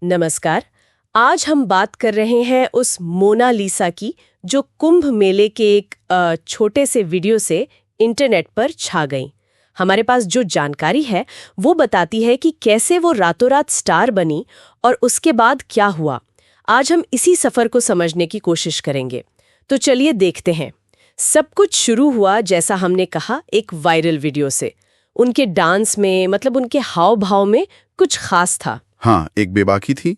नमस्कार। आज हम बात कर रहे हैं उस मोनालिसा की जो कुंभ मेले के एक छोटे से वीडियो से इंटरनेट पर छा गई। हमारे पास जो जानकारी है वो बताती है कि कैसे वो रातों रात स्टार बनी और उसके बाद क्या हुआ। आज हम इसी सफर को समझने की कोशिश करेंगे। तो चलिए देखते हैं। सब कुछ शुरू हुआ, जैसा हमने कहा, एक वायरल वीडियो से। उनके डांस में, मतलब उनके हाव भाव में कुछ खास था। हाँ, एक बेबाकी थी,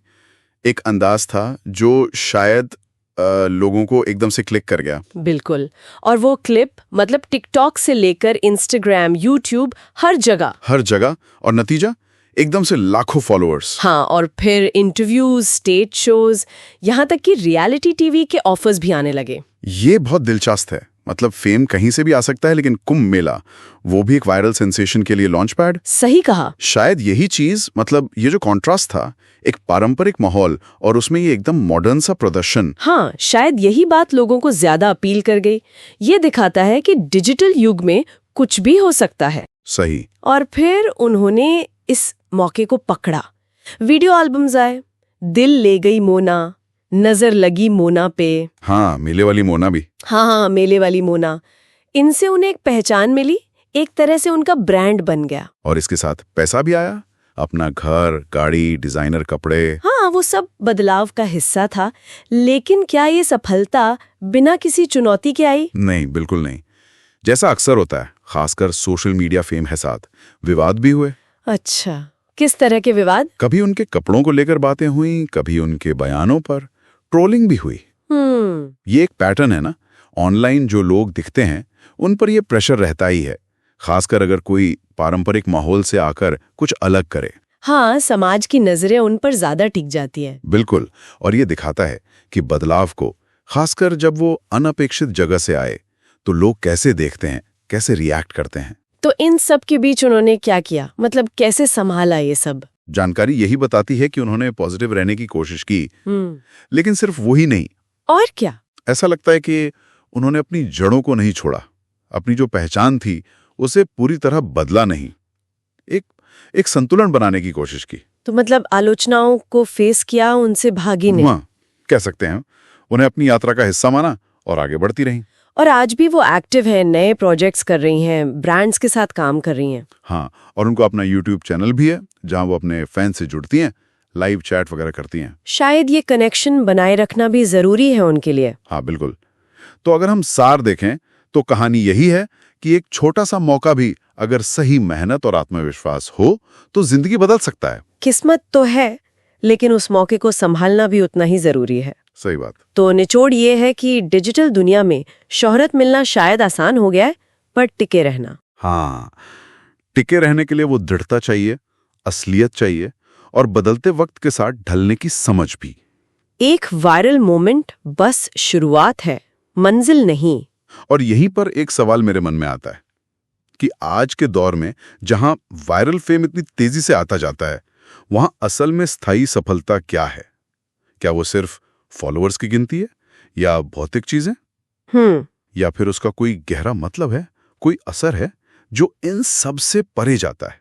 एक अंदाज था जो शायद लोगों को एकदम से क्लिक कर गया। बिल्कुल। और वो क्लिप मतलब टिकटॉक से लेकर इंस्टाग्राम, यूट्यूब, हर जगह, और नतीजा एकदम से लाखों फॉलोअर्स। हाँ, और फिर इंटरव्यूज, स्टेज शोज, यहाँ तक कि रियलिटी टीवी के ऑफर्स भी आने लगे। ये बहुत दिलचस्प है। मतलब फेम कहीं से भी आ सकता है, लेकिन कुंभ मेला, वो भी एक वायरल सेंसेशन के लिए लॉन्च पैड। सही कहा। शायद यही चीज, मतलब ये जो कॉन्ट्रास्ट था, एक पारंपरिक माहौल और उसमें ये एकदम मॉडर्न सा प्रदर्शन। हाँ, शायद यही बात लोगों को ज्यादा अपील कर गई। ये दिखाता है कि डिजिटल युग में कुछ भी हो सकता है। सही। और फिर उन्होंने इस मौके को पकड़ा। वीडियो एल्बम्स आए, दिल ले गई मोना, नजर लगी मोना पे। हाँ, मेले वाली मोना भी। हाँ, मेले वाली मोना। इनसे उन्हें एक पहचान मिली, एक तरह से उनका ब्रांड बन गया। और इसके साथ पैसा भी आया। अपना घर, गाड़ी, डिजाइनर कपड़े। हाँ, वो सब बदलाव का हिस्सा था। लेकिन क्या ये सफलता बिना किसी चुनौती के आई? नहीं, बिल्कुल नहीं। जैसा अक्सर होता है, खासकर सोशल मीडिया फेम है साथ, विवाद भी हुए। अच्छा, किस तरह के विवाद? कभी उनके कपड़ों को लेकर बातें हुई, कभी उनके बयानों पर ट्रोलिंग भी हुई। ये एक पैटर्न है ना, ऑनलाइन जो लोग दिखते हैं उन पर ये प्रेशर रहता ही है, खासकर अगर कोई पारंपरिक माहौल से आकर कुछ अलग करे। हाँ, समाज की नजरें उन पर ज्यादा टिक जाती है। बिल्कुल। और ये दिखाता है कि बदलाव को, खासकर जब वो अनपेक्षित जगह से आए, तो लोग कैसे देखते हैं, कैसे रिएक्ट करते हैं। तो इन सब के बीच उन्होंने क्या किया, मतलब कैसे संभाला ये सब? जानकारी यही बताती है कि उन्होंने पॉजिटिव रहने की कोशिश की, लेकिन सिर्फ वही नहीं। और क्या? ऐसा लगता है कि उन्होंने अपनी जड़ों को नहीं छोड़ा, अपनी जो पहचान थी उसे पूरी तरह बदला नहीं, एक संतुलन बनाने की कोशिश की। तो मतलब आलोचनाओं को फेस किया, उनसे भागी नहीं। हाँ, कह सकते हैं। उन्हें अपनी यात्रा का हिस्सा माना और आगे बढ़ती रहीं। और आज भी वो एक्टिव है, नए प्रोजेक्ट्स कर रही हैं, ब्रांड्स के साथ काम कर रही हैं। हाँ, और उनको अपना यूट्यूब चैनल भी है जहां वो अपने फैंस से जुड़ती हैं, लाइव चैट वगैरह करती हैं। शायद ये कनेक्शन बनाए रखना भी जरूरी है उनके लिए। हाँ, बिल्कुल। तो अगर हम सार देखें तो कहानी यही है कि एक छोटा सा मौका भी अगर सही मेहनत और आत्मविश्वास हो तो जिंदगी बदल सकता है। किस्मत तो है, लेकिन उस मौके को संभालना भी उतना ही जरूरी है। सही बात। तो निचोड़ ये है कि डिजिटल दुनिया में शोहरत मिलना शायद आसान हो गया है, पर टिके रहना। हाँ, टिके रहने के लिए वो दृढ़ता चाहिए, असलियत चाहिए और बदलते वक्त के साथ ढलने की समझ भी। एक वायरल मोमेंट बस शुरुआत है, मंजिल नहीं। और यहीं पर एक सवाल मेरे मन में आता है कि आज के दौर में जहां वायरल फेम इतनी तेजी से आता जाता है, वहां असल में स्थायी सफलता क्या है? क्या वो सिर्फ फॉलोअर्स की गिनती है, या भौतिक चीजें, या फिर उसका कोई गहरा मतलब है, कोई असर है जो इन सब से परे जाता है?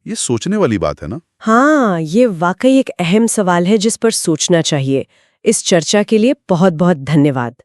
ये सोचने वाली बात है ना। हाँ, ये वाकई एक अहम सवाल है जिस पर सोचना चाहिए। इस चर्चा के लिए बहुत बहुत धन्यवाद।